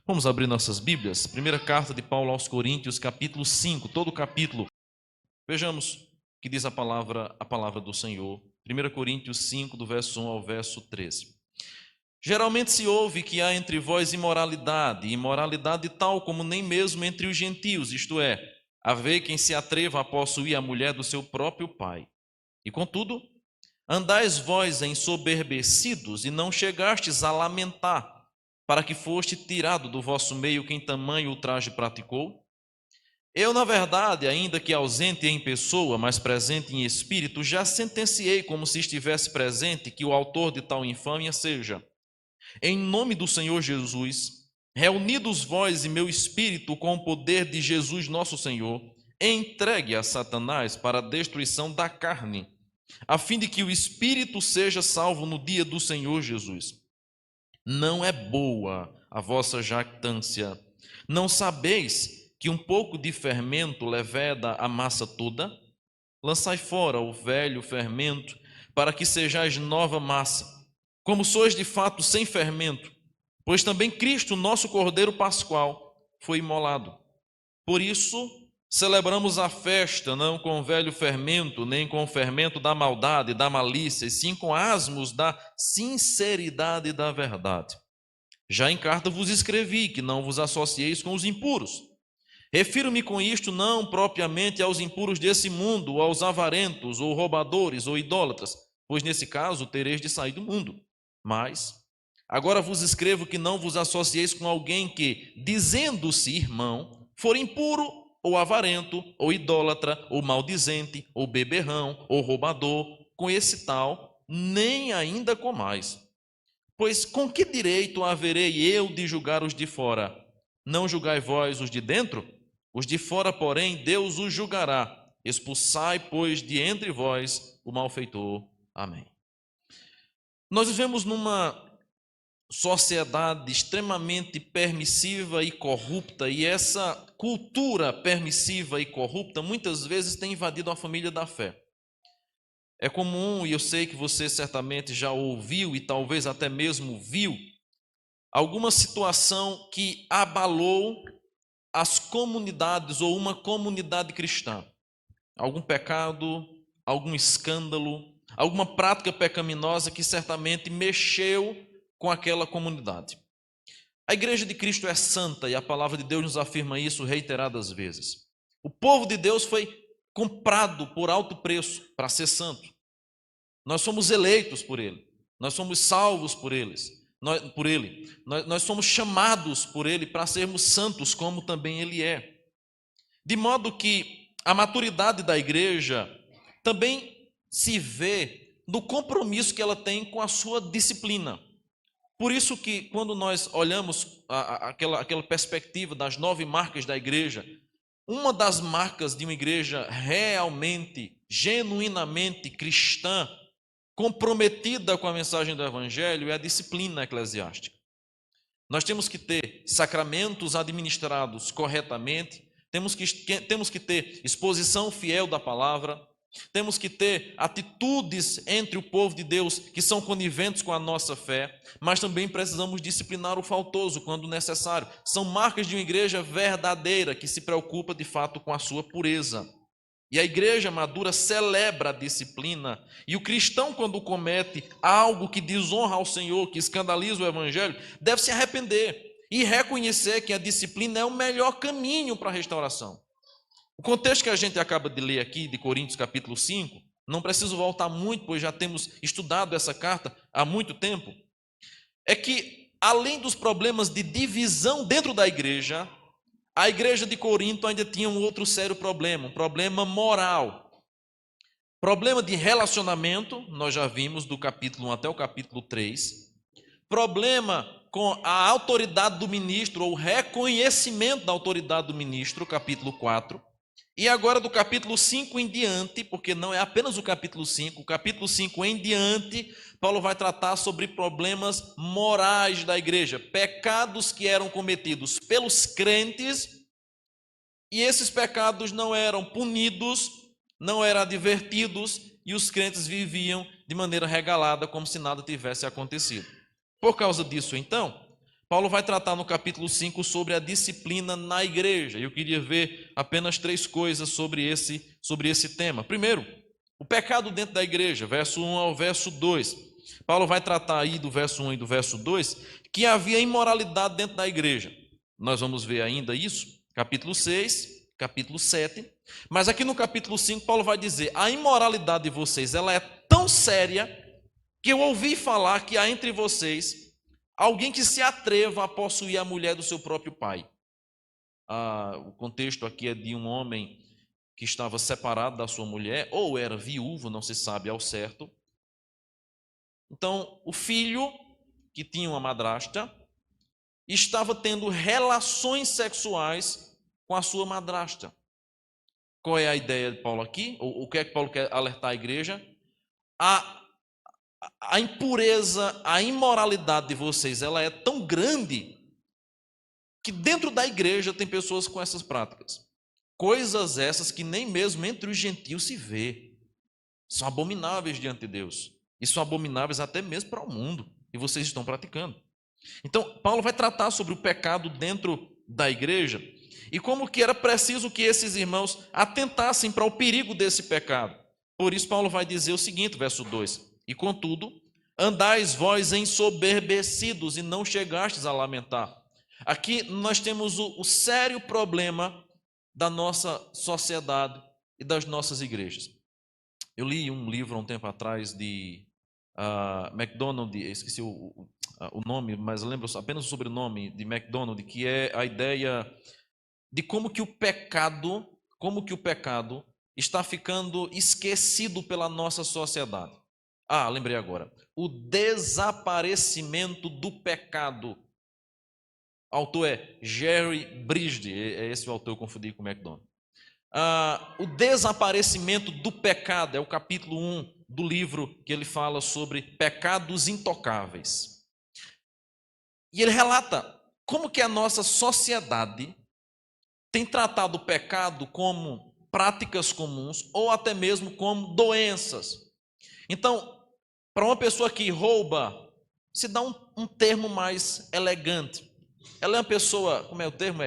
Vamos abrir nossas Bíblias. Primeira carta de Paulo aos Coríntios, capítulo 5, todo o capítulo. Vejamos o que diz a palavra do Senhor. 1 Coríntios 5, do verso 1 ao verso 13. Geralmente se ouve que há entre vós imoralidade, imoralidade tal como nem mesmo entre os gentios, isto é, haver quem se atreva a possuir a mulher do seu próprio pai. E contudo, andais vós ensoberbecidos e não chegastes a lamentar, para que foste tirado do vosso meio quem tamanho ultraje praticou? Eu, na verdade, ainda que ausente em pessoa, mas presente em espírito, já sentenciei como se estivesse presente que o autor de tal infâmia seja, em nome do Senhor Jesus, reunidos vós e meu espírito com o poder de Jesus nosso Senhor, entregue a Satanás para a destruição da carne, a fim de que o espírito seja salvo no dia do Senhor Jesus. Não é boa a vossa jactância. Não sabeis que um pouco de fermento leveda a massa toda? Lançai fora o velho fermento, para que sejais nova massa, como sois de fato sem fermento, pois também Cristo, nosso Cordeiro Pascual, foi imolado. Por isso, celebramos a festa, não com o velho fermento, nem com o fermento da maldade, da malícia, e sim com asmos da sinceridade e da verdade. Já em carta vos escrevi que não vos associeis com os impuros. Refiro-me com isto não propriamente aos impuros desse mundo, ou aos avarentos, ou roubadores, ou idólatras, pois nesse caso tereis de sair do mundo. Mas agora vos escrevo que não vos associeis com alguém que, dizendo-se irmão, for impuro, ou avarento, ou idólatra, ou maldizente, ou beberrão, ou roubador, com esse tal, nem ainda comais. Pois com que direito haverei eu de julgar os de fora? Não julgai vós os de dentro? Os de fora, porém, Deus os julgará. Expulsai, pois, de entre vós o malfeitor. Amém. Nós vivemos numa sociedade extremamente permissiva e corrupta, e essa cultura permissiva e corrupta muitas vezes tem invadido a família da fé. É comum, e eu sei que você certamente já ouviu e talvez até mesmo viu, alguma situação que abalou as comunidades ou uma comunidade cristã. Algum pecado, algum escândalo, alguma prática pecaminosa que certamente mexeu com aquela comunidade. A Igreja de Cristo é santa e a palavra de Deus nos afirma isso reiteradas vezes. O povo de Deus foi comprado por alto preço para ser santo. Nós somos eleitos por Ele, nós somos salvos por Ele, nós somos chamados por Ele para sermos santos como também Ele é. De modo que a maturidade da igreja também se vê no compromisso que ela tem com a sua disciplina. Por isso que quando nós olhamos aquela perspectiva das 9 marcas da igreja, uma das marcas de uma igreja realmente, genuinamente cristã, comprometida com a mensagem do Evangelho, é a disciplina eclesiástica. Nós temos que ter sacramentos administrados corretamente, temos que ter exposição fiel da palavra, temos que ter atitudes entre o povo de Deus que são coniventes com a nossa fé, mas também precisamos disciplinar o faltoso quando necessário. São marcas de uma igreja verdadeira que se preocupa de fato com a sua pureza. E a igreja madura celebra a disciplina, e o cristão, quando comete algo que desonra ao Senhor, que escandaliza o Evangelho, deve se arrepender e reconhecer que a disciplina é o melhor caminho para a restauração. O contexto que a gente acaba de ler aqui, de Coríntios capítulo 5, não preciso voltar muito, pois já temos estudado essa carta há muito tempo, é que, além dos problemas de divisão dentro da igreja, a igreja de Corinto ainda tinha um outro sério problema, um problema moral. Problema de relacionamento, nós já vimos do capítulo 1 até o capítulo 3. Problema com a autoridade do ministro, ou reconhecimento da autoridade do ministro, capítulo 4. E agora do capítulo 5 em diante, porque não é apenas o capítulo 5 em diante, Paulo vai tratar sobre problemas morais da igreja, pecados que eram cometidos pelos crentes, e esses pecados não eram punidos, não eram advertidos, e os crentes viviam de maneira regalada, como se nada tivesse acontecido. Por causa disso, então, Paulo vai tratar no capítulo 5 sobre a disciplina na igreja. Eu queria ver apenas 3 coisas sobre esse tema. Primeiro, o pecado dentro da igreja, verso 1 ao verso 2. Paulo vai tratar aí do verso 1 e do verso 2 que havia imoralidade dentro da igreja. Nós vamos ver ainda isso, capítulo 6, capítulo 7. Mas aqui no capítulo 5, Paulo vai dizer: a imoralidade de vocês ela é tão séria que eu ouvi falar que há entre vocês alguém que se atreva a possuir a mulher do seu próprio pai. O contexto aqui é de um homem que estava separado da sua mulher, ou era viúvo, não se sabe ao certo. Então, o filho, que tinha uma madrasta, estava tendo relações sexuais com a sua madrasta. Qual é a ideia de Paulo aqui? O que é que Paulo quer alertar a igreja? A impureza, a imoralidade de vocês, ela é tão grande que dentro da igreja tem pessoas com essas práticas. Coisas essas que nem mesmo entre os gentios se vê. São abomináveis diante de Deus. E são abomináveis até mesmo para o mundo. E vocês estão praticando. Então, Paulo vai tratar sobre o pecado dentro da igreja e como que era preciso que esses irmãos atentassem para o perigo desse pecado. Por isso, Paulo vai dizer o seguinte, verso 2: e contudo, andais vós ensoberbecidos e não chegastes a lamentar. Aqui nós temos o sério problema da nossa sociedade e das nossas igrejas. Eu li um livro há um tempo atrás de MacDonald, esqueci o nome, mas lembro apenas o sobrenome de MacDonald, que é a ideia de como que o pecado está ficando esquecido pela nossa sociedade. Lembrei agora. O desaparecimento do pecado. O autor é Jerry Bridge, é esse o autor, eu confundi com o MacDonald. O desaparecimento do pecado é o capítulo 1 do livro que ele fala sobre pecados intocáveis. E ele relata como que a nossa sociedade tem tratado o pecado como práticas comuns ou até mesmo como doenças. Então, para uma pessoa que rouba, se dá um termo mais elegante. Ela é uma pessoa, como é o termo?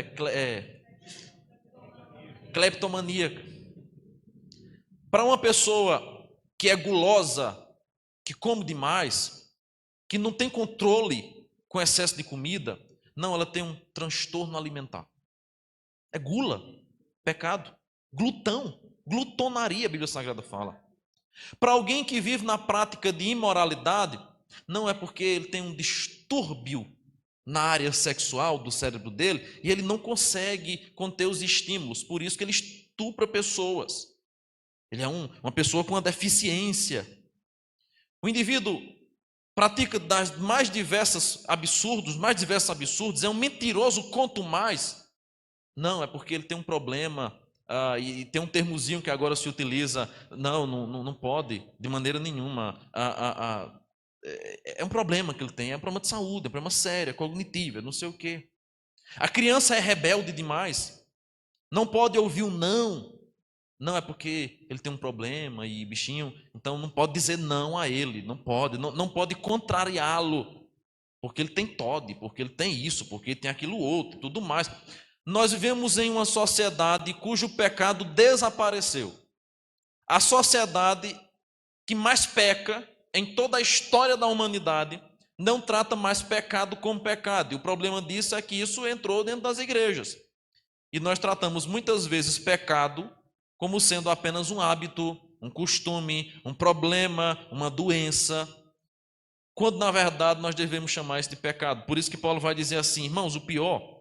Cleptomaníaca. Para uma pessoa que é gulosa, que come demais, que não tem controle com excesso de comida, não, ela tem um transtorno alimentar. É gula, pecado, glutão, glutonaria, a Bíblia Sagrada fala. Para alguém que vive na prática de imoralidade, não é porque ele tem um distúrbio na área sexual do cérebro dele e ele não consegue conter os estímulos, por isso que ele estupra pessoas. Ele é uma pessoa com uma deficiência. O indivíduo pratica das mais diversos absurdos, é um mentiroso quanto mais. Não, é porque ele tem um problema, e tem um termozinho que agora se utiliza, não pode, de maneira nenhuma. É um problema que ele tem, é um problema de saúde, é um problema sério, é cognitivo, é não sei o quê. A criança é rebelde demais, não pode ouvir o não. Não, é porque ele tem um problema e bichinho, então não pode dizer não a ele, não pode contrariá-lo, porque ele tem TOD, porque ele tem isso, porque ele tem aquilo outro, tudo mais. Nós vivemos em uma sociedade cujo pecado desapareceu. A sociedade que mais peca em toda a história da humanidade não trata mais pecado como pecado. E o problema disso é que isso entrou dentro das igrejas. E nós tratamos muitas vezes pecado como sendo apenas um hábito, um costume, um problema, uma doença, quando na verdade nós devemos chamar isso de pecado. Por isso que Paulo vai dizer assim: irmãos, o pior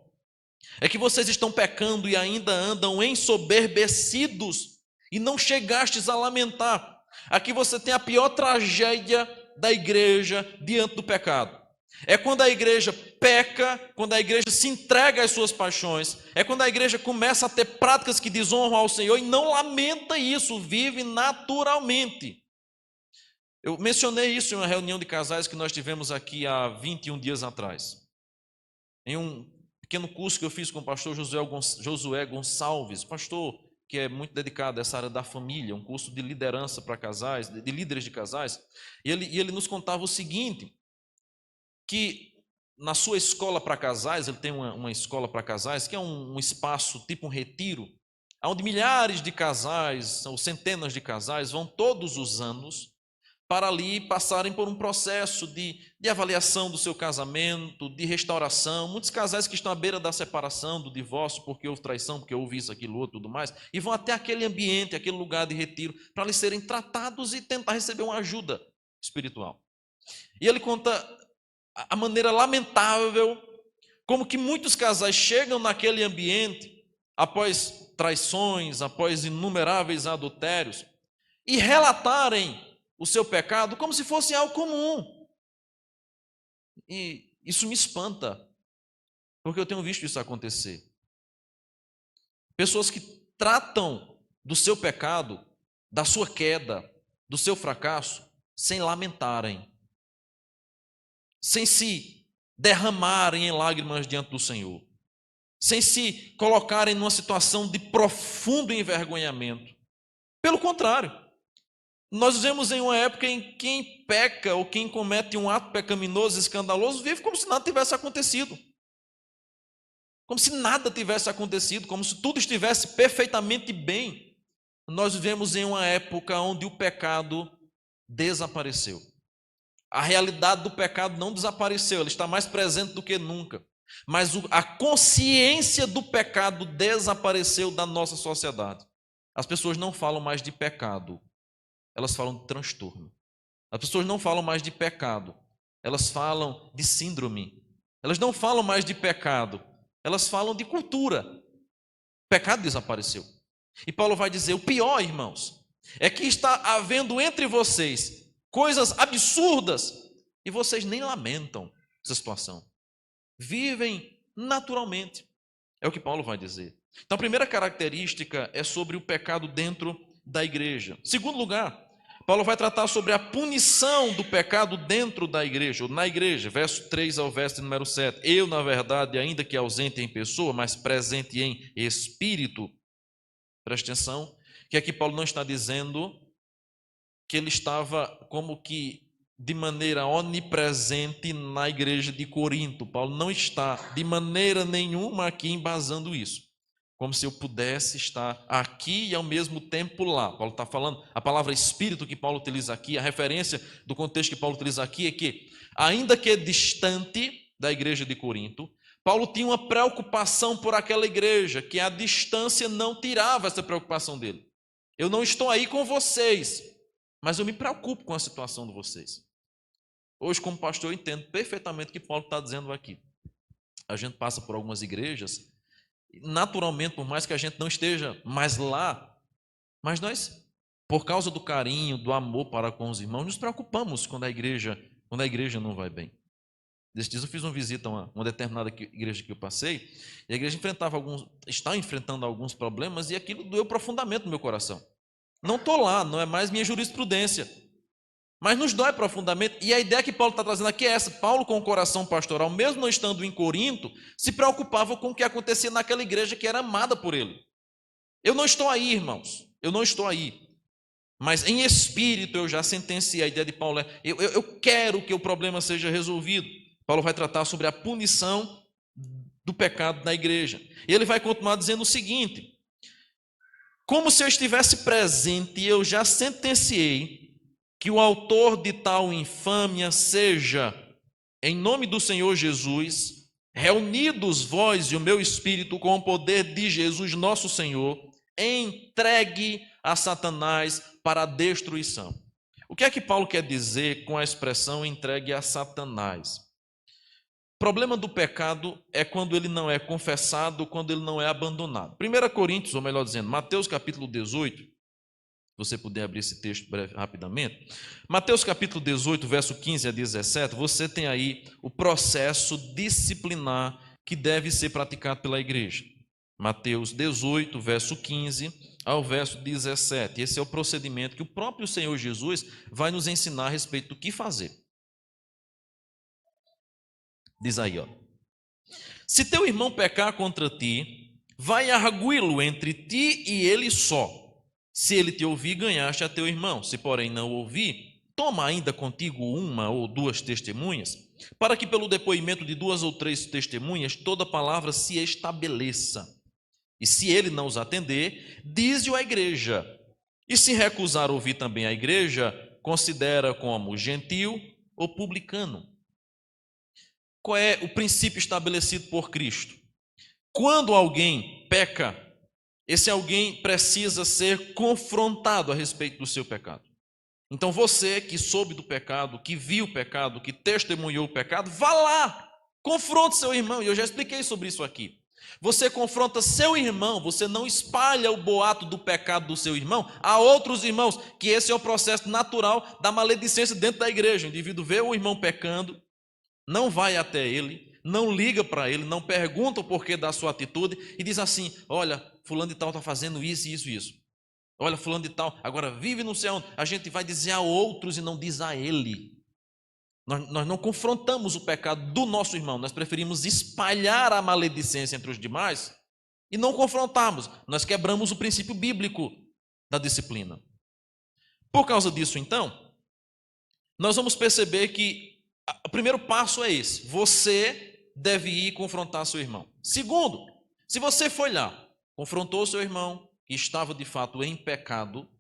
é que vocês estão pecando e ainda andam ensoberbecidos e não chegastes a lamentar. Aqui você tem a pior tragédia da igreja diante do pecado. É quando a igreja peca, quando a igreja se entrega às suas paixões, é quando a igreja começa a ter práticas que desonram ao Senhor e não lamenta isso, vive naturalmente. Eu mencionei isso em uma reunião de casais que nós tivemos aqui há 21 dias atrás. Em um pequeno curso que eu fiz com o pastor Josué Gonçalves, pastor que é muito dedicado a essa área da família, um curso de liderança para casais, de líderes de casais, e ele nos contava o seguinte, que na sua escola para casais, ele tem uma escola para casais, que é um espaço, tipo um retiro, onde milhares de casais, ou centenas de casais, vão todos os anos para ali passarem por um processo de avaliação do seu casamento, de restauração. Muitos casais que estão à beira da separação, do divórcio, porque houve traição, porque houve isso, aquilo, outro, tudo mais, e vão até aquele ambiente, aquele lugar de retiro, para eles serem tratados e tentar receber uma ajuda espiritual. E ele conta a maneira lamentável como que muitos casais chegam naquele ambiente após traições, após inumeráveis adultérios, e relatarem o seu pecado como se fosse algo comum. E isso me espanta, porque eu tenho visto isso acontecer. Pessoas que tratam do seu pecado, da sua queda, do seu fracasso, sem lamentarem, sem se derramarem em lágrimas diante do Senhor, sem se colocarem numa situação de profundo envergonhamento. Pelo contrário, nós vivemos em uma época em que quem peca ou quem comete um ato pecaminoso, escandaloso, vive como se nada tivesse acontecido. Como se nada tivesse acontecido, como se tudo estivesse perfeitamente bem. Nós vivemos em uma época onde o pecado desapareceu. A realidade do pecado não desapareceu, ele está mais presente do que nunca. Mas a consciência do pecado desapareceu da nossa sociedade. As pessoas não falam mais de pecado, elas falam de transtorno. As pessoas não falam mais de pecado, elas falam de síndrome. Elas não falam mais de pecado, elas falam de cultura. O pecado desapareceu. E Paulo vai dizer, o pior, irmãos, é que está havendo entre vocês coisas absurdas e vocês nem lamentam essa situação. Vivem naturalmente. É o que Paulo vai dizer. Então, a primeira característica é sobre o pecado dentro da igreja. Em segundo lugar, Paulo vai tratar sobre a punição do pecado dentro da igreja, ou na igreja, verso 3 ao verso número 7. Eu, na verdade, ainda que ausente em pessoa, mas presente em espírito. Preste atenção, que aqui Paulo não está dizendo que ele estava como que de maneira onipresente na igreja de Corinto. Paulo não está de maneira nenhuma aqui embasando isso. Como se eu pudesse estar aqui e ao mesmo tempo lá. Paulo está falando, a palavra espírito que Paulo utiliza aqui, a referência do contexto que Paulo utiliza aqui é que, ainda que distante da igreja de Corinto, Paulo tinha uma preocupação por aquela igreja, que a distância não tirava essa preocupação dele. Eu não estou aí com vocês, mas eu me preocupo com a situação de vocês. Hoje, como pastor, eu entendo perfeitamente o que Paulo está dizendo aqui. A gente passa por algumas igrejas, naturalmente, por mais que a gente não esteja mais lá, mas nós, por causa do carinho, do amor para com os irmãos, nos preocupamos quando a igreja não vai bem. Desses dias eu fiz uma visita a uma determinada igreja que eu passei, e a igreja está enfrentando alguns problemas, e aquilo doeu profundamente no meu coração. Não estou lá, não é mais minha jurisprudência, mas nos dói profundamente, e a ideia que Paulo está trazendo aqui é essa. Paulo, com o coração pastoral, mesmo não estando em Corinto, se preocupava com o que acontecia naquela igreja que era amada por ele. Eu não estou aí, irmãos, eu não estou aí, mas em espírito eu já sentenciei. A ideia de Paulo é, eu quero que o problema seja resolvido. Paulo vai tratar sobre a punição do pecado na igreja, e ele vai continuar dizendo o seguinte: como se eu estivesse presente, eu já sentenciei que o autor de tal infâmia seja, em nome do Senhor Jesus, reunidos vós e o meu espírito com o poder de Jesus nosso Senhor, entregue a Satanás para a destruição. O que é que Paulo quer dizer com a expressão entregue a Satanás? O problema do pecado é quando ele não é confessado, quando ele não é abandonado. 1 Coríntios, ou melhor dizendo, Mateus capítulo 18, se você puder abrir esse texto rapidamente. Mateus capítulo 18, verso 15 a 17, você tem aí o processo disciplinar que deve ser praticado pela igreja. Mateus 18, verso 15 ao verso 17. Esse é o procedimento que o próprio Senhor Jesus vai nos ensinar a respeito do que fazer. Diz aí, ó: se teu irmão pecar contra ti, vai arguí-lo entre ti e ele só. Se ele te ouvir, ganhaste a teu irmão. Se porém não ouvir, toma ainda contigo uma ou duas testemunhas, para que pelo depoimento de duas ou três testemunhas toda palavra se estabeleça. E se ele não os atender, dize-o à igreja. E se recusar ouvir também a igreja, considera como gentil ou publicano. Qual é o princípio estabelecido por Cristo? Quando alguém peca, esse alguém precisa ser confrontado a respeito do seu pecado. Então você que soube do pecado, que viu o pecado, que testemunhou o pecado, vá lá, confronte seu irmão. E eu já expliquei sobre isso aqui. Você confronta seu irmão, você não espalha o boato do pecado do seu irmão a outros irmãos, que esse é o processo natural da maledicência dentro da igreja. O indivíduo vê o irmão pecando, não vai até ele, não liga para ele, não pergunta o porquê da sua atitude e diz assim: olha, fulano de tal está fazendo isso, isso, isso. Olha, fulano de tal, agora vive no céu. A gente vai dizer a outros e não diz a ele. Nós não confrontamos o pecado do nosso irmão, nós preferimos espalhar a maledicência entre os demais e não confrontarmos. Nós quebramos o princípio bíblico da disciplina. Por causa disso, então, nós vamos perceber que o primeiro passo é esse: você deve ir confrontar seu irmão. Segundo, se você foi lá, confrontou seu irmão, que estava de fato em pecado,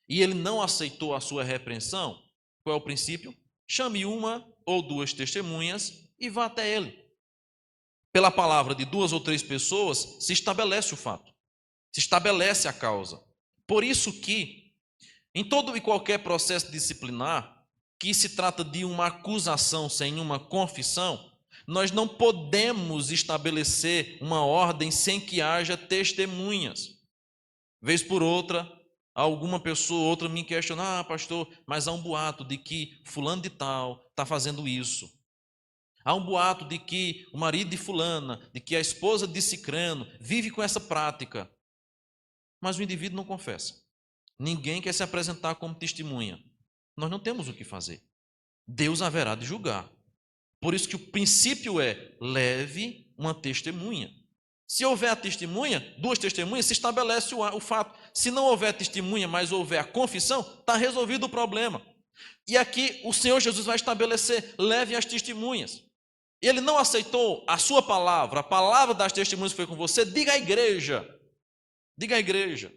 e ele não aceitou a sua repreensão, qual é o princípio? Chame uma ou duas testemunhas e vá até ele. Pela palavra de duas ou três pessoas se estabelece o fato, se estabelece a causa. Por isso que, em todo e qualquer processo disciplinar, que se trata de uma acusação sem uma confissão, nós não podemos estabelecer uma ordem sem que haja testemunhas. Vez por outra, alguma pessoa ou outra me questiona: pastor, mas há um boato de que fulano de tal está fazendo isso. Há um boato de que o marido de fulana, de que a esposa de cicrano vive com essa prática. Mas o indivíduo não confessa. Ninguém quer se apresentar como testemunha. Nós não temos o que fazer. Deus haverá de julgar. Por isso que o princípio é: leve uma testemunha. Se houver a testemunha, duas testemunhas, se estabelece o fato. Se não houver testemunha, mas houver a confissão, está resolvido o problema. E aqui o Senhor Jesus vai estabelecer: leve as testemunhas. Ele não aceitou a sua palavra, a palavra das testemunhas que foi com você, diga à igreja. Diga à igreja.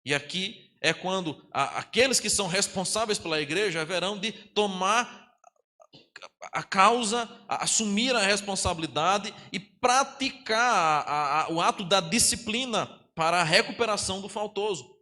E aqui é quando aqueles que são responsáveis pela igreja haverão de tomar a causa, assumir a responsabilidade e praticar o ato da disciplina para a recuperação do faltoso.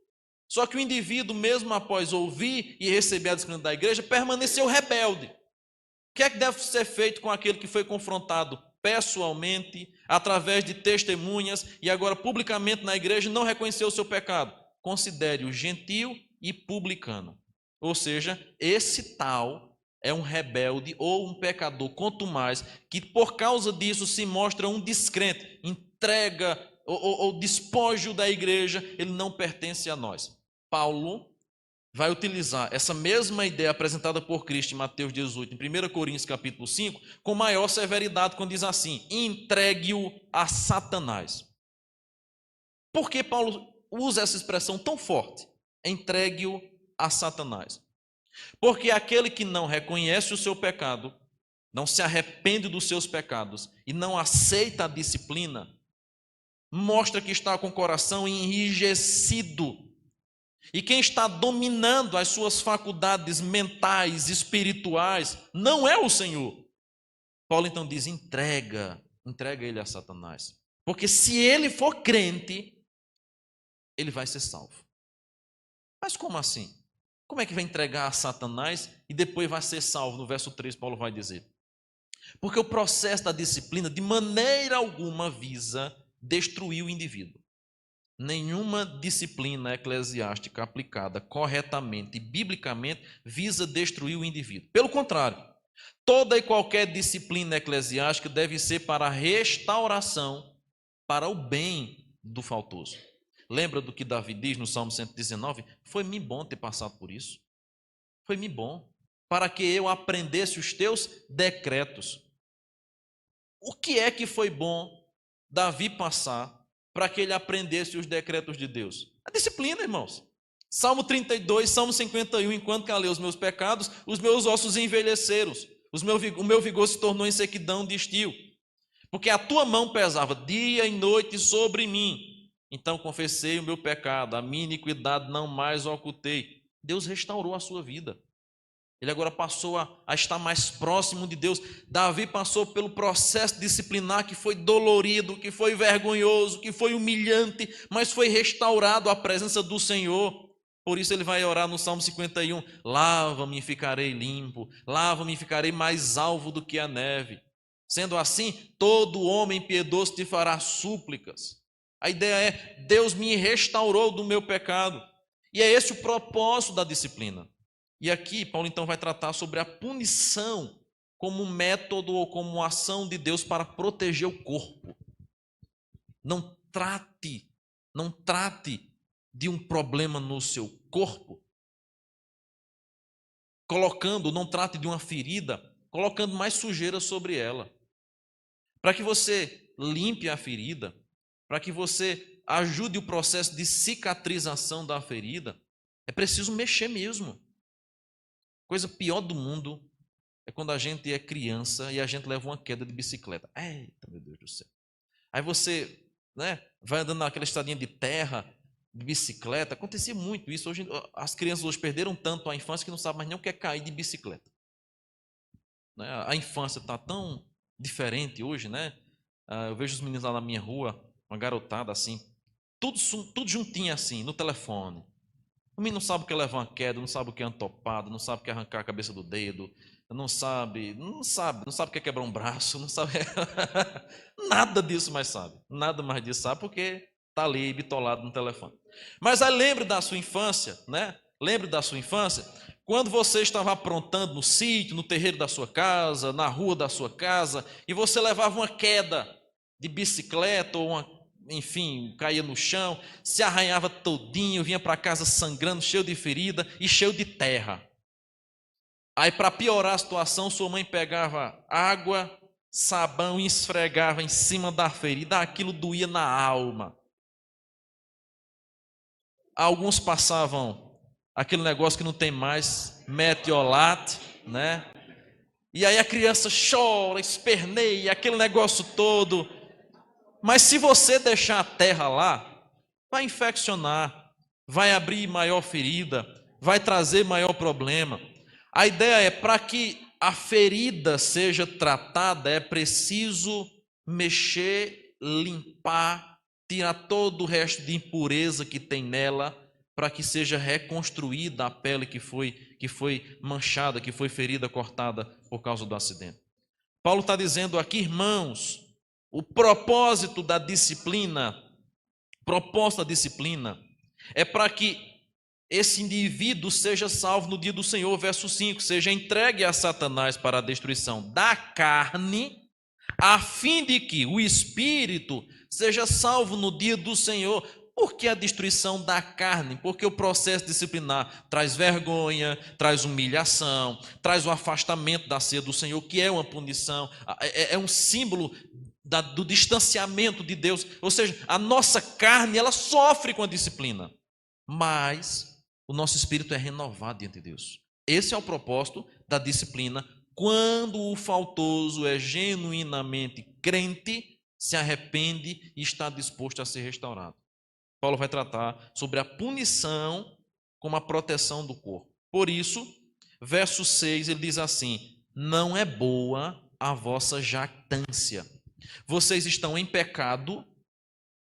Só que o indivíduo, mesmo após ouvir e receber a disciplina da igreja, permaneceu rebelde. O que é que deve ser feito com aquele que foi confrontado pessoalmente, através de testemunhas, e agora publicamente na igreja não reconheceu o seu pecado? Considere-o gentil e publicano. Ou seja, esse tal é um rebelde ou um pecador, quanto mais, que por causa disso se mostra um descrente, entrega ou despojo da igreja, ele não pertence a nós. Paulo vai utilizar essa mesma ideia apresentada por Cristo em Mateus 18, em 1 Coríntios capítulo 5, com maior severidade, quando diz assim: entregue-o a Satanás. Por que Paulo usa essa expressão tão forte? Entregue-o a Satanás. Porque aquele que não reconhece o seu pecado, não se arrepende dos seus pecados e não aceita a disciplina, mostra que está com o coração enrijecido. E quem está dominando as suas faculdades mentais, espirituais, não é o Senhor. Paulo então diz: entrega ele a Satanás. Porque se ele for crente, ele vai ser salvo. Mas como assim? Como é que vai entregar a Satanás e depois vai ser salvo? No verso 3, Paulo vai dizer: porque o processo da disciplina de maneira alguma visa destruir o indivíduo. Nenhuma disciplina eclesiástica aplicada corretamente e biblicamente visa destruir o indivíduo. Pelo contrário, toda e qualquer disciplina eclesiástica deve ser para a restauração, para o bem do faltoso. Lembra do que Davi diz no Salmo 119? Foi-me bom ter passado por isso. Foi-me bom, para que eu aprendesse os teus decretos. O que é que foi bom Davi passar para que ele aprendesse os decretos de Deus? A disciplina, irmãos. Salmo 32, Salmo 51, enquanto calei os meus pecados, os meus ossos envelheceram, o meu vigor se tornou em sequidão de estio, porque a tua mão pesava dia e noite sobre mim. Então confessei o meu pecado, a minha iniquidade não mais ocultei. Deus restaurou a sua vida. Ele agora passou a estar mais próximo de Deus. Davi passou pelo processo disciplinar que foi dolorido, que foi vergonhoso, que foi humilhante, mas foi restaurado à presença do Senhor. Por isso ele vai orar no Salmo 51, lava-me e ficarei limpo, lava-me e ficarei mais alvo do que a neve. Sendo assim, todo homem piedoso te fará súplicas. A ideia é, Deus me restaurou do meu pecado. E é esse o propósito da disciplina. E aqui, Paulo então vai tratar sobre a punição como método ou como ação de Deus para proteger o corpo. Não trate de um problema no seu corpo, não trate de uma ferida, colocando mais sujeira sobre ela. Para que você limpe a ferida, para que você ajude o processo de cicatrização da ferida, é preciso mexer mesmo. Coisa pior do mundo é quando a gente é criança e a gente leva uma queda de bicicleta. Eita, meu Deus do céu. Aí você, vai andando naquela estradinha de terra, de bicicleta. Acontecia muito isso. Hoje, as crianças hoje perderam tanto a infância que não sabem mais nem o que é cair de bicicleta. A infância está tão diferente hoje, né? Eu vejo os meninos lá na minha rua, uma garotada assim, tudo juntinho assim, no telefone. O menino não sabe o que é levar uma queda, não sabe o que é antopado, não sabe o que é arrancar a cabeça do dedo, não sabe o que é quebrar um braço, não sabe nada disso mais sabe, nada mais disso sabe porque está ali bitolado no telefone. Mas aí lembre da sua infância, Lembre da sua infância, quando você estava aprontando no sítio, no terreiro da sua casa, na rua da sua casa, e você levava uma queda de bicicleta ou enfim, caía no chão, se arranhava todinho, vinha para casa sangrando, cheio de ferida e cheio de terra. Aí, para piorar a situação, sua mãe pegava água, sabão e esfregava em cima da ferida. Aquilo doía na alma. Alguns passavam aquele negócio que não tem mais, metiolate, E aí a criança chora, esperneia, aquele negócio todo. Mas se você deixar a terra lá, vai infeccionar, vai abrir maior ferida, vai trazer maior problema. A ideia é, para que a ferida seja tratada, é preciso mexer, limpar, tirar todo o resto de impureza que tem nela, para que seja reconstruída a pele que foi manchada, que foi ferida, cortada por causa do acidente. Paulo está dizendo aqui, irmãos, o propósito da disciplina, é para que esse indivíduo seja salvo no dia do Senhor, verso 5, seja entregue a Satanás para a destruição da carne, a fim de que o espírito seja salvo no dia do Senhor. Por que a destruição da carne? Porque o processo disciplinar traz vergonha, traz humilhação, traz o afastamento da ceia do Senhor, que é uma punição, é um símbolo do distanciamento de Deus. Ou seja, a nossa carne, ela sofre com a disciplina, mas o nosso espírito é renovado diante de Deus. Esse é o propósito da disciplina, quando o faltoso é genuinamente crente, se arrepende e está disposto a ser restaurado. Paulo vai tratar sobre a punição como a proteção do corpo. Por isso, verso 6, ele diz assim: não é boa a vossa jactância. Vocês estão em pecado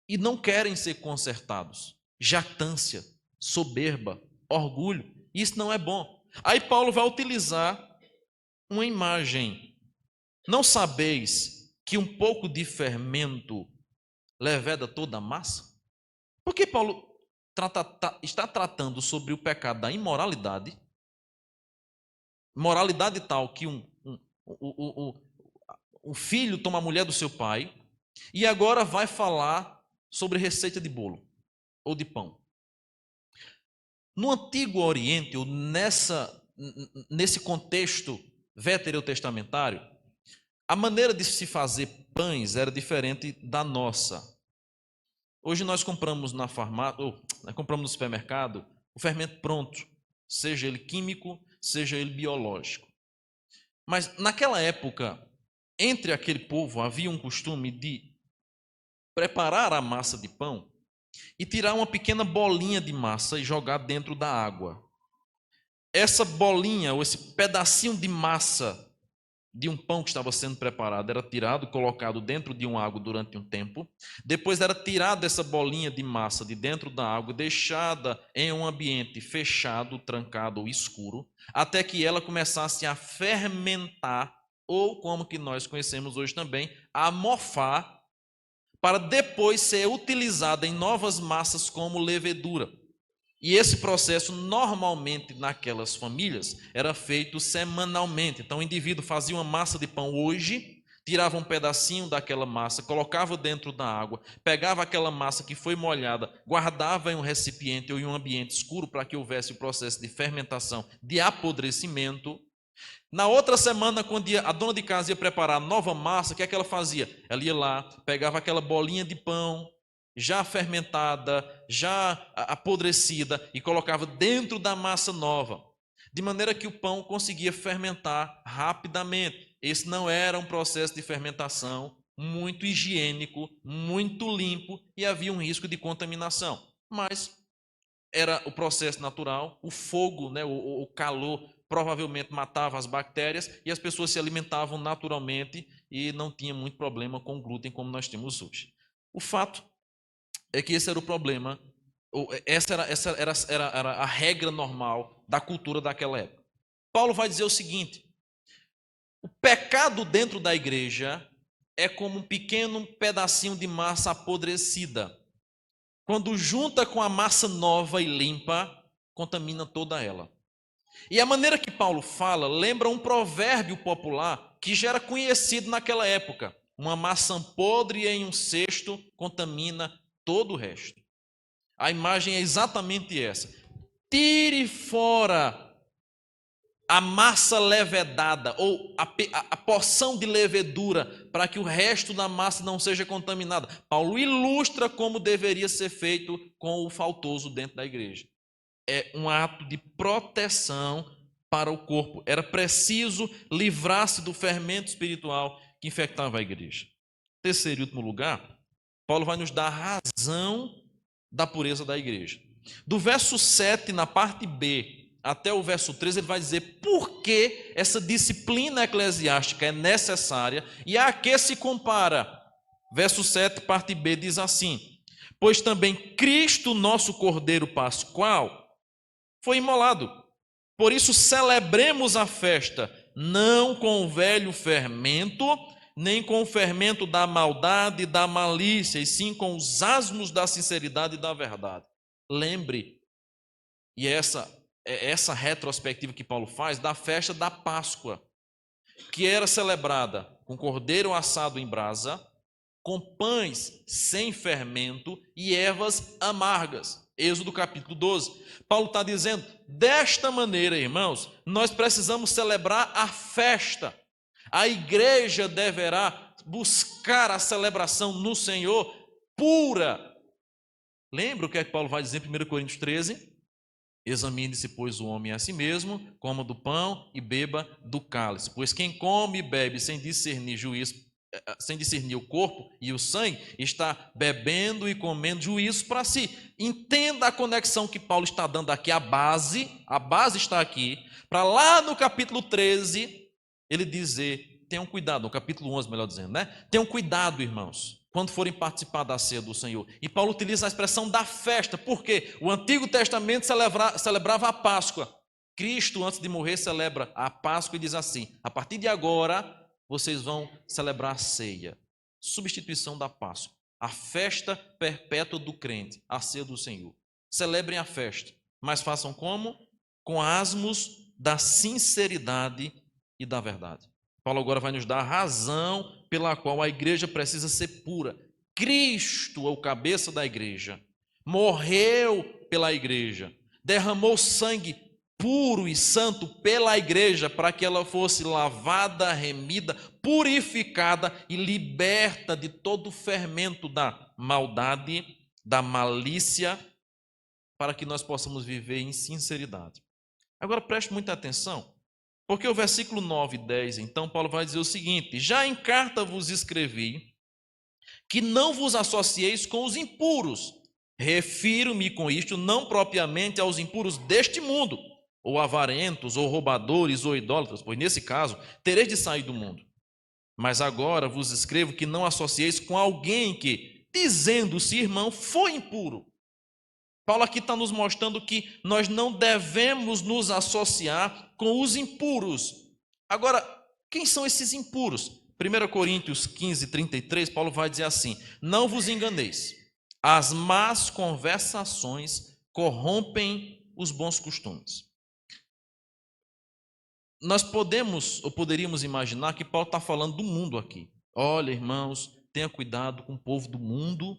e não querem ser consertados. Jactância, soberba, orgulho, isso não é bom. Aí Paulo vai utilizar uma imagem. Não sabeis que um pouco de fermento leveda toda a massa? Porque Paulo está tratando sobre o pecado da imoralidade, moralidade tal que o filho toma a mulher do seu pai, e agora vai falar sobre receita de bolo ou de pão. No Antigo Oriente, ou nesse contexto veterotestamentário, a maneira de se fazer pães era diferente da nossa. Hoje nós compramos na farmácia, compramos no supermercado, o fermento pronto, seja ele químico, seja ele biológico. Mas naquela época, entre aquele povo havia um costume de preparar a massa de pão e tirar uma pequena bolinha de massa e jogar dentro da água. Essa bolinha, ou esse pedacinho de massa de um pão que estava sendo preparado, era tirado, colocado dentro de uma água durante um tempo. Depois era tirada essa bolinha de massa de dentro da água, deixada em um ambiente fechado, trancado ou escuro, até que ela começasse a fermentar, ou como que nós conhecemos hoje também, a mofar, para depois ser utilizada em novas massas como levedura. E esse processo, normalmente, naquelas famílias, era feito semanalmente. Então, o indivíduo fazia uma massa de pão hoje, tirava um pedacinho daquela massa, colocava dentro da água, pegava aquela massa que foi molhada, guardava em um recipiente ou em um ambiente escuro para que houvesse o processo de fermentação, de apodrecimento. Na outra semana, quando a dona de casa ia preparar a nova massa, o que é que ela fazia? Ela ia lá, pegava aquela bolinha de pão, já fermentada, já apodrecida, e colocava dentro da massa nova, de maneira que o pão conseguia fermentar rapidamente. Esse não era um processo de fermentação muito higiênico, muito limpo, e havia um risco de contaminação. Mas era o processo natural, o fogo, né, o calor, provavelmente matava as bactérias, e as pessoas se alimentavam naturalmente e não tinha muito problema com glúten como nós temos hoje. O fato é que esse era o problema, essa era a regra normal da cultura daquela época. Paulo vai dizer o seguinte: o pecado dentro da igreja é como um pequeno pedacinho de massa apodrecida. Quando junta com a massa nova e limpa, contamina toda ela. E a maneira que Paulo fala lembra um provérbio popular que já era conhecido naquela época: uma maçã podre em um cesto contamina todo o resto. A imagem é exatamente essa. Tire fora a massa levedada, ou a porção de levedura, para que o resto da massa não seja contaminada. Paulo ilustra como deveria ser feito com o faltoso dentro da igreja. É um ato de proteção para o corpo. Era preciso livrar-se do fermento espiritual que infectava a igreja. Terceiro e último lugar, Paulo vai nos dar a razão da pureza da igreja. Do verso 7, na parte B, até o verso 13, ele vai dizer por que essa disciplina eclesiástica é necessária e a que se compara. Verso 7, parte B, diz assim: pois também Cristo, nosso Cordeiro Pascual, foi imolado. Por isso celebremos a festa, não com o velho fermento, nem com o fermento da maldade e da malícia, e sim com os asmos da sinceridade e da verdade. Lembre, e essa retrospectiva que Paulo faz, da festa da Páscoa, que era celebrada com cordeiro assado em brasa, com pães sem fermento e ervas amargas. Êxodo capítulo 12. Paulo está dizendo, desta maneira, irmãos, nós precisamos celebrar a festa. A igreja deverá buscar a celebração no Senhor pura. Lembra o que é que Paulo vai dizer em 1 Coríntios 13? Examine-se, pois, o homem a si mesmo, coma do pão e beba do cálice. Pois quem come e bebe sem discernir o corpo e o sangue, está bebendo e comendo juízo para si. Entenda a conexão que Paulo está dando aqui, a base está aqui, para lá no capítulo 13, ele dizer, tenham cuidado, no capítulo 11, melhor dizendo, né? Tenham cuidado, irmãos, quando forem participar da ceia do Senhor. E Paulo utiliza a expressão da festa, porque o Antigo Testamento celebrava a Páscoa. Cristo, antes de morrer, celebra a Páscoa e diz assim, a partir de agora, vocês vão celebrar a ceia, substituição da Páscoa, a festa perpétua do crente, a ceia do Senhor. Celebrem a festa, mas façam como? Com asmos da sinceridade e da verdade. Paulo agora vai nos dar a razão pela qual a igreja precisa ser pura. Cristo é o cabeça da igreja, morreu pela igreja, derramou sangue puro e santo pela igreja, para que ela fosse lavada, remida, purificada e liberta de todo o fermento da maldade, da malícia para que nós possamos viver em sinceridade. Agora preste muita atenção, porque o versículo 9 e 10, então, Paulo vai dizer o seguinte: já em carta vos escrevi que não vos associeis com os impuros. Refiro-me com isto não propriamente aos impuros deste mundo, ou avarentos, ou roubadores, ou idólatras, pois nesse caso tereis de sair do mundo. Mas agora vos escrevo que não associeis com alguém que, dizendo-se irmão, foi impuro. Paulo aqui está nos mostrando que nós não devemos nos associar com os impuros. Agora, quem são esses impuros? 1 Coríntios 15, 33, Paulo vai dizer assim: não vos enganeis, as más conversações corrompem os bons costumes. Nós podemos ou poderíamos imaginar que Paulo está falando do mundo aqui. Olha, irmãos, tenha cuidado com o povo do mundo,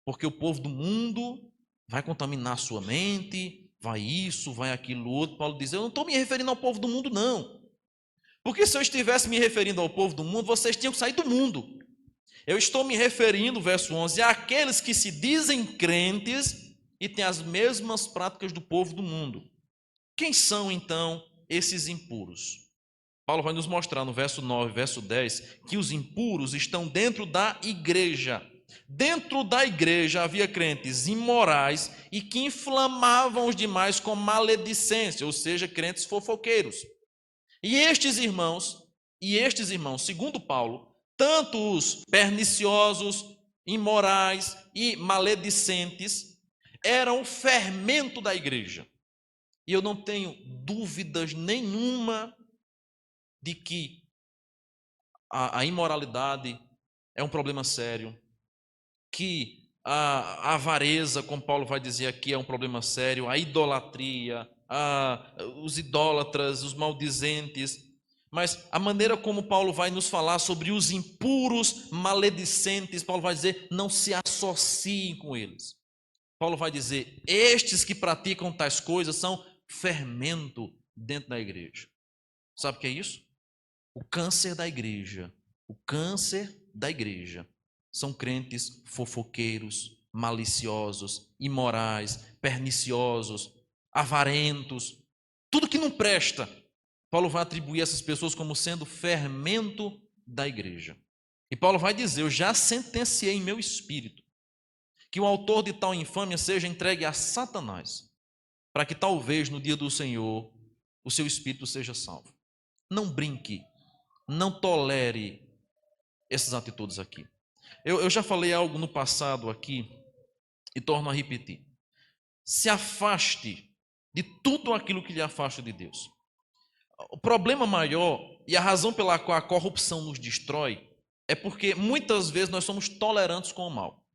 porque o povo do mundo vai contaminar a sua mente, vai isso, vai aquilo outro. Paulo diz: eu não estou me referindo ao povo do mundo, não. Porque se eu estivesse me referindo ao povo do mundo, vocês tinham que sair do mundo. Eu estou me referindo, verso 11, àqueles que se dizem crentes e têm as mesmas práticas do povo do mundo. Quem são, então, esses impuros? Paulo vai nos mostrar no verso 9, verso 10, que os impuros estão dentro da igreja. Dentro da igreja havia crentes imorais e que inflamavam os demais com maledicência, ou seja, crentes fofoqueiros. E estes irmãos, segundo Paulo, tanto os perniciosos, imorais e maledicentes, eram o fermento da igreja. E eu não tenho dúvidas nenhuma de que a imoralidade é um problema sério, que a avareza, como Paulo vai dizer aqui, é um problema sério, a idolatria, os idólatras, os maldizentes, mas a maneira como Paulo vai nos falar sobre os impuros, maledicentes, Paulo vai dizer: não se associem com eles. Paulo vai dizer: estes que praticam tais coisas são fermento dentro da igreja. Sabe o que é isso? O câncer da igreja. O câncer da igreja são crentes fofoqueiros, maliciosos, imorais, perniciosos, avarentos, tudo que não presta. Paulo vai atribuir essas pessoas como sendo fermento da igreja. E Paulo vai dizer: eu já sentenciei em meu espírito que o autor de tal infâmia seja entregue a Satanás, para que talvez no dia do Senhor o seu espírito seja salvo. Não brinque, não tolere essas atitudes aqui. Eu já falei algo no passado aqui e torno a repetir. Se afaste de tudo aquilo que lhe afasta de Deus. O problema maior e a razão pela qual a corrupção nos destrói é porque muitas vezes nós somos tolerantes com o mal.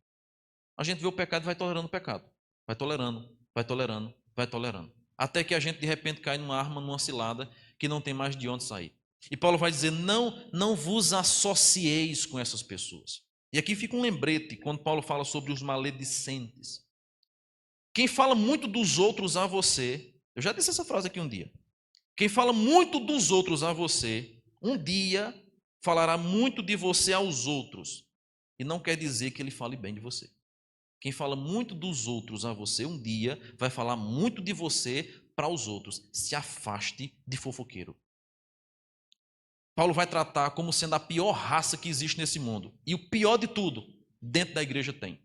A gente vê o pecado e vai tolerando o pecado. Vai tolerando, vai tolerando, vai tolerando. Até que a gente de repente cai numa arma, numa cilada, que não tem mais de onde sair. E Paulo vai dizer: não vos associeis com essas pessoas. E aqui fica um lembrete quando Paulo fala sobre os maledicentes. Quem fala muito dos outros a você, eu já disse essa frase aqui um dia. Quem fala muito dos outros a você, um dia falará muito de você aos outros. E não quer dizer que ele fale bem de você. Quem fala muito dos outros a você, um dia vai falar muito de você para os outros. Se afaste de fofoqueiro. Paulo vai tratar como sendo a pior raça que existe nesse mundo. E o pior de tudo, dentro da igreja tem.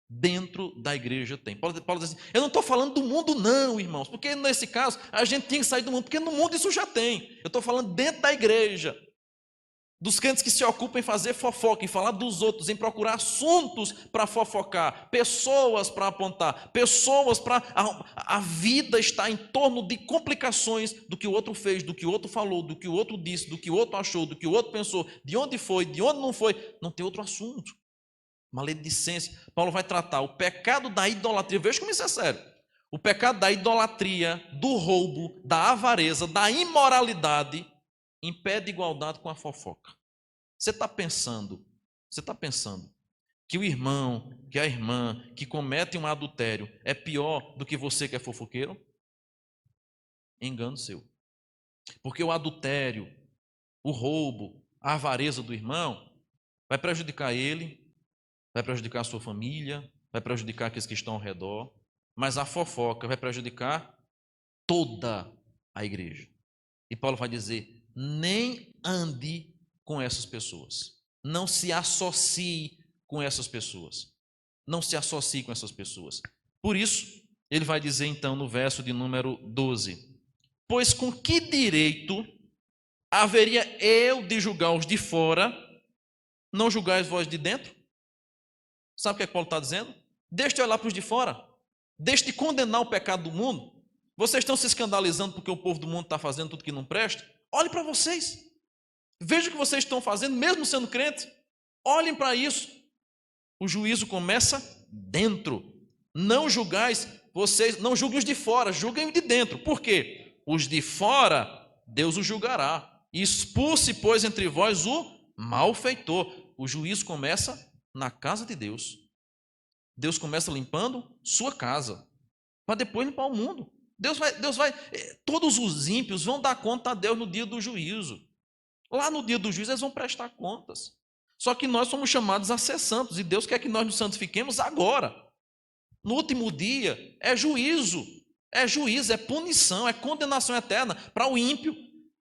Dentro da igreja tem. Paulo diz assim: eu não estou falando do mundo não, irmãos, porque nesse caso a gente tinha que sair do mundo, porque no mundo isso já tem. Eu estou falando dentro da igreja. Dos crentes que se ocupam em fazer fofoca, em falar dos outros, em procurar assuntos para fofocar, pessoas para apontar, pessoas para... A vida está em torno de complicações do que o outro fez, do que o outro falou, do que o outro disse, do que o outro achou, do que o outro pensou, de onde foi, de onde não foi. Não tem outro assunto. Maledicência. Paulo vai tratar o pecado da idolatria. Veja como isso é sério. O pecado da idolatria, do roubo, da avareza, da imoralidade, em pé de igualdade com a fofoca. Você está pensando que o irmão, que a irmã que comete um adultério é pior do que você que é fofoqueiro? Engano seu. Porque o adultério, o roubo, a avareza do irmão vai prejudicar ele, vai prejudicar a sua família, vai prejudicar aqueles que estão ao redor. mas a fofoca vai prejudicar toda a igreja. E Paulo vai dizer: nem ande com essas pessoas. Não se associe com essas pessoas. Não se associe com essas pessoas. Por isso, ele vai dizer então no verso de número 12: pois com que direito haveria eu de julgar os de fora, não julgais vós de dentro? Sabe o que é que Paulo está dizendo? Deixe de olhar para os de fora. Deixe de condenar o pecado do mundo. Vocês estão se escandalizando porque o povo do mundo está fazendo tudo que não presta? Olhe para vocês. Veja o que vocês estão fazendo, mesmo sendo crentes. Olhem para isso. O juízo começa dentro. Não julgais, vocês não julguem os de fora, julguem os de dentro. Por quê? Os de fora, Deus os julgará. Expulse, pois, entre vós o malfeitor. O juízo começa na casa de Deus. Deus começa limpando sua casa, para depois limpar o mundo. Deus vai, todos os ímpios vão dar conta a Deus no dia do juízo. Lá no dia do juízo eles vão prestar contas. Só que nós somos chamados a ser santos, e Deus quer que nós nos santifiquemos agora. No último dia é juízo, é punição, é condenação eterna para o ímpio.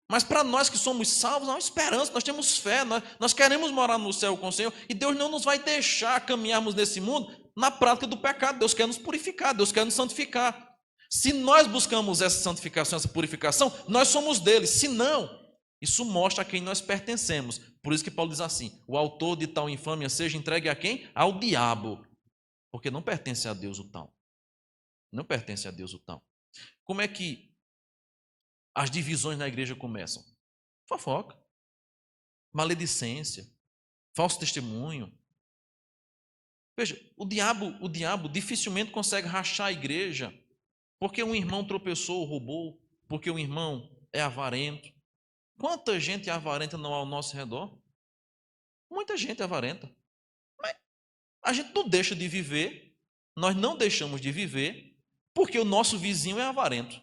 Mas para nós que somos salvos, há uma esperança, nós temos fé, nós queremos morar no céu com o Senhor, e Deus não nos vai deixar caminharmos nesse mundo na prática do pecado. Deus quer nos purificar, Deus quer nos santificar. Se nós buscamos essa santificação, essa purificação, nós somos dele. Se não, isso mostra a quem nós pertencemos. Por isso que Paulo diz assim: o autor de tal infâmia seja entregue a quem? Ao diabo. Porque não pertence a Deus o tal. Não pertence a Deus o tal. Como é que as divisões na igreja começam? Fofoca, maledicência, falso testemunho. Veja, o diabo dificilmente consegue rachar a igreja porque um irmão tropeçou ou roubou, porque um irmão é avarento. Quanta gente é avarenta não há ao nosso redor? Muita gente é avarenta. Mas a gente não deixa de viver, nós não deixamos de viver, porque o nosso vizinho é avarento.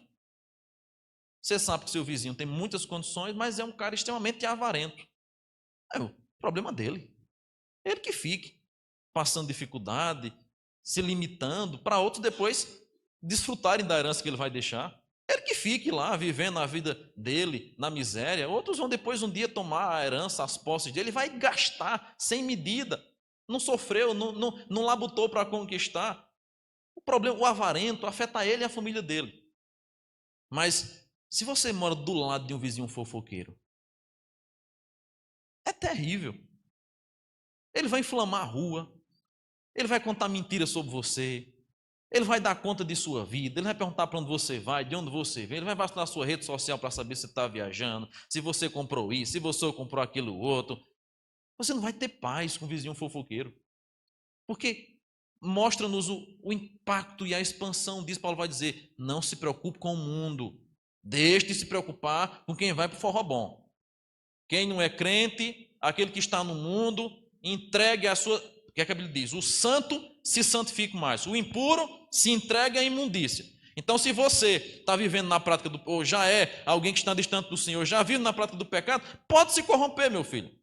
Você sabe que seu vizinho tem muitas condições, mas é um cara extremamente avarento. É o problema dele. Ele que fique passando dificuldade, se limitando, para outros depois desfrutarem da herança que ele vai deixar. Ele que fique lá, vivendo a vida dele, na miséria. Outros vão depois um dia tomar a herança, as posses dele, vai gastar sem medida. Não sofreu, não labutou para conquistar. O problema, o avarento, afeta ele e a família dele. Mas se você mora do lado de um vizinho fofoqueiro, é terrível. Ele vai inflamar a rua, ele vai contar mentiras sobre você, ele vai dar conta de sua vida, ele vai perguntar para onde você vai, de onde você vem, ele vai vasculhar a sua rede social para saber se está viajando, se você comprou isso, se você comprou aquilo outro. Você não vai ter paz com o vizinho fofoqueiro, porque mostra-nos o impacto e a expansão disso. Paulo vai dizer: não se preocupe com o mundo, deixe de se preocupar com quem vai para o forró bom. Quem não é crente, aquele que está no mundo, entregue a sua... O que é que a Bíblia diz? O santo se santifique mais, o impuro se entregue à imundícia. Então, se você está vivendo na prática do... ou já é alguém que está distante do Senhor, já vive na prática do pecado, pode se corromper, meu filho.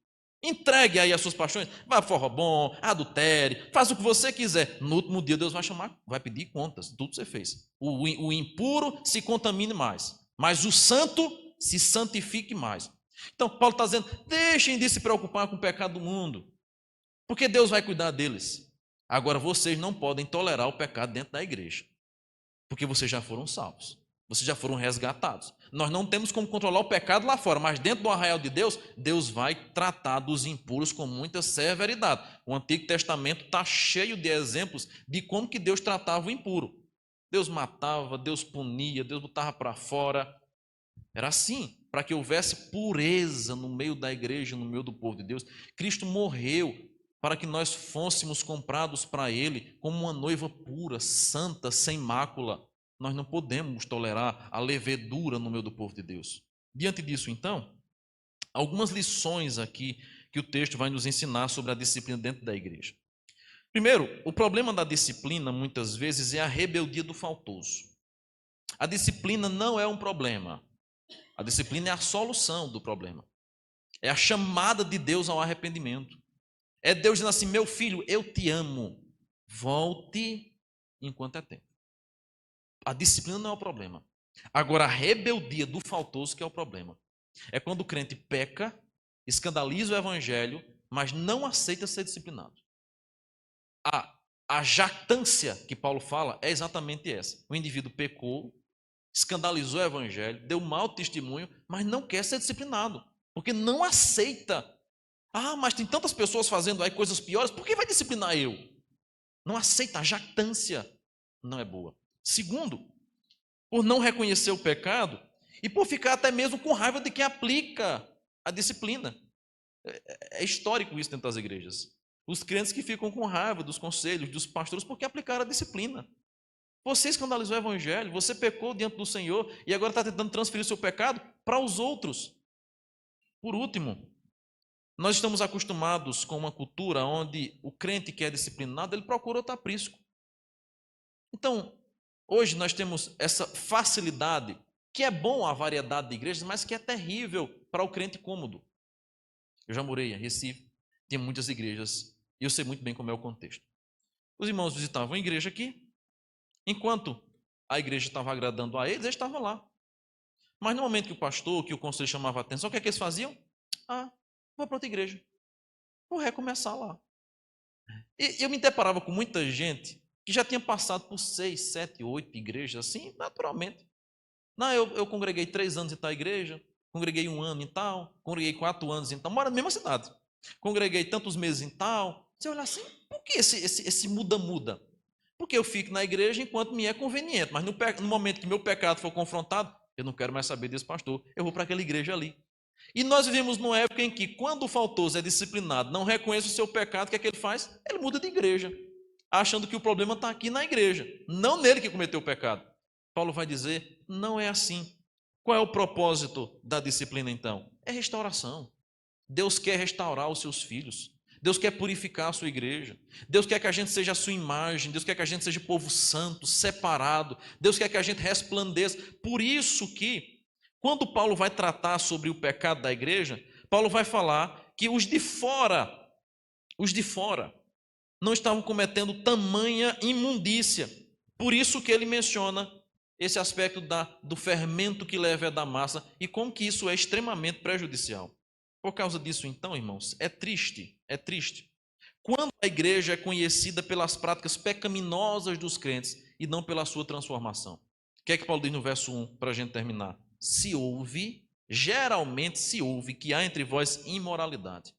Entregue aí as suas paixões, vai para forró bom, adultere, faz o que você quiser. No último dia Deus vai chamar, vai pedir contas de tudo que você fez. O impuro se contamine mais, mas o santo se santifique mais. Então Paulo está dizendo: deixem de se preocupar com o pecado do mundo, porque Deus vai cuidar deles. Agora vocês não podem tolerar o pecado dentro da igreja, porque vocês já foram salvos. Vocês já foram resgatados. Nós não temos como controlar o pecado lá fora, mas dentro do arraial de Deus, Deus vai tratar dos impuros com muita severidade. O Antigo Testamento está cheio de exemplos de como que Deus tratava o impuro. Deus matava, Deus punia, Deus botava para fora. Era assim, para que houvesse pureza no meio da igreja, no meio do povo de Deus. Cristo morreu para que nós fôssemos comprados para Ele como uma noiva pura, santa, sem mácula. Nós não podemos tolerar a levedura no meio do povo de Deus. Diante disso, então, algumas lições aqui que o texto vai nos ensinar sobre a disciplina dentro da igreja. Primeiro, o problema da disciplina, muitas vezes, é a rebeldia do faltoso. A disciplina não é um problema. A disciplina é a solução do problema. É a chamada de Deus ao arrependimento. É Deus dizendo assim: meu filho, eu te amo. Volte enquanto é tempo. A disciplina não é o problema. Agora, a rebeldia do faltoso que é o problema. É quando o crente peca, escandaliza o evangelho, mas não aceita ser disciplinado. A jactância que Paulo fala é exatamente essa. O indivíduo pecou, escandalizou o evangelho, deu mau testemunho, mas não quer ser disciplinado, porque não aceita. Mas tem tantas pessoas fazendo aí coisas piores, por que vai disciplinar eu? Não aceita, a jactância não é boa. Segundo, por não reconhecer o pecado e por ficar até mesmo com raiva de quem aplica a disciplina. É histórico isso dentro das igrejas. Os crentes que ficam com raiva dos conselhos, dos pastores, porque aplicaram a disciplina. Você escandalizou o evangelho, você pecou diante do Senhor e agora está tentando transferir o seu pecado para os outros. Por último, nós estamos acostumados com uma cultura onde o crente que é disciplinado, ele procura outro aprisco. Então, hoje nós temos essa facilidade, que é bom a variedade de igrejas, mas que é terrível para o crente cômodo. Eu já morei em Recife, tinha muitas igrejas, e eu sei muito bem como é o contexto. Os irmãos visitavam a igreja aqui, enquanto a igreja estava agradando a eles estavam lá. Mas no momento que o pastor, que o conselho chamava a atenção, o que é que eles faziam? Vou para outra igreja, vou recomeçar lá. E eu me deparava com muita gente que já tinha passado por 6, 7, 8 igrejas, assim, naturalmente. Não, eu congreguei 3 anos em tal igreja, congreguei 1 ano em tal, congreguei 4 anos em tal, mora na mesma cidade. Congreguei tantos meses em tal. Você olha assim, por que esse muda? Porque eu fico na igreja enquanto me é conveniente, mas no momento que meu pecado for confrontado, eu não quero mais saber desse pastor, eu vou para aquela igreja ali. E nós vivemos numa época em que, quando o faltoso é disciplinado, não reconhece o seu pecado, o que é que ele faz? Ele muda de igreja, achando que o problema está aqui na igreja, não nele que cometeu o pecado. Paulo vai dizer, não é assim. Qual é o propósito da disciplina então? É restauração. Deus quer restaurar os seus filhos. Deus quer purificar a sua igreja. Deus quer que a gente seja a sua imagem. Deus quer que a gente seja povo santo, separado. Deus quer que a gente resplandeça. Por isso que, quando Paulo vai tratar sobre o pecado da igreja, Paulo vai falar que os de fora não estavam cometendo tamanha imundícia. Por isso que ele menciona esse aspecto do fermento que leva da massa e como que isso é extremamente prejudicial. Por causa disso, então, irmãos, é triste. Quando a igreja é conhecida pelas práticas pecaminosas dos crentes e não pela sua transformação. O que é que Paulo diz no verso 1, para a gente terminar? Geralmente se ouve que há entre vós imoralidade.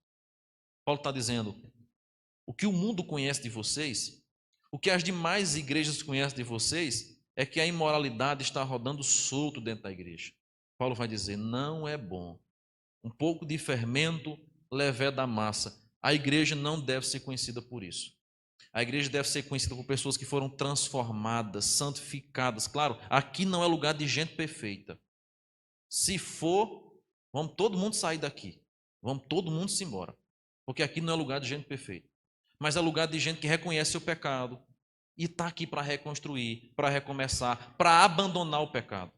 Paulo está dizendo, o que o mundo conhece de vocês, o que as demais igrejas conhecem de vocês, é que a imoralidade está rodando solto dentro da igreja. Paulo vai dizer, não é bom. Um pouco de fermento leveda a massa. A igreja não deve ser conhecida por isso. A igreja deve ser conhecida por pessoas que foram transformadas, santificadas. Claro, aqui não é lugar de gente perfeita. Se for, vamos todo mundo sair daqui. Vamos todo mundo se embora. Porque aqui não é lugar de gente perfeita. Mas é lugar de gente que reconhece o pecado e está aqui para reconstruir, para recomeçar, para abandonar o pecado.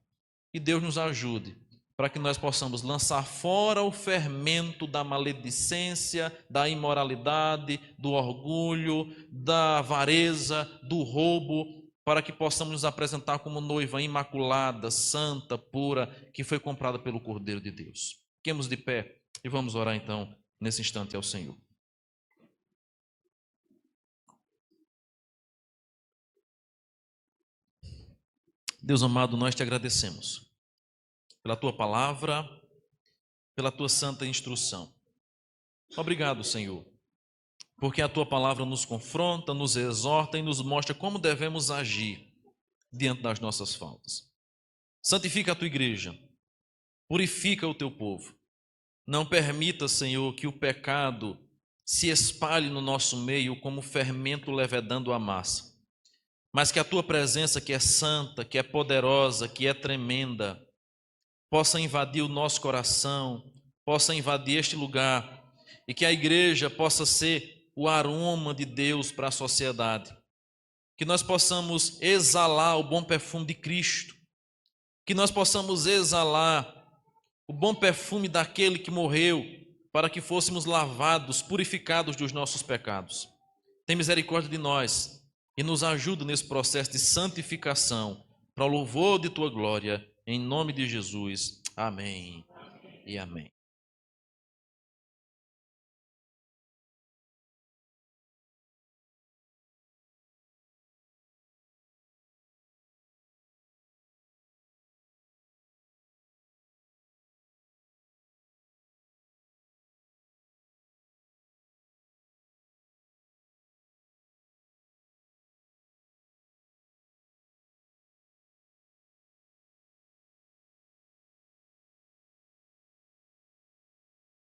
E Deus nos ajude para que nós possamos lançar fora o fermento da maledicência, da imoralidade, do orgulho, da avareza, do roubo, para que possamos nos apresentar como noiva imaculada, santa, pura, que foi comprada pelo Cordeiro de Deus. Fiquemos de pé e vamos orar então, nesse instante, ao Senhor. Deus amado, nós te agradecemos pela tua palavra, pela tua santa instrução. Obrigado, Senhor, porque a tua palavra nos confronta, nos exorta e nos mostra como devemos agir diante das nossas faltas. Santifica a tua igreja, purifica o teu povo. Não permita, Senhor, que o pecado se espalhe no nosso meio como fermento levedando a massa, mas que a tua presença, que é santa, que é poderosa, que é tremenda, possa invadir o nosso coração, possa invadir este lugar e que a igreja possa ser o aroma de Deus para a sociedade. Que nós possamos exalar o bom perfume de Cristo, que nós possamos exalar o bom perfume daquele que morreu para que fôssemos lavados, purificados dos nossos pecados. Tem misericórdia de nós e nos ajuda nesse processo de santificação, para o louvor de tua glória, em nome de Jesus. Amém e amém.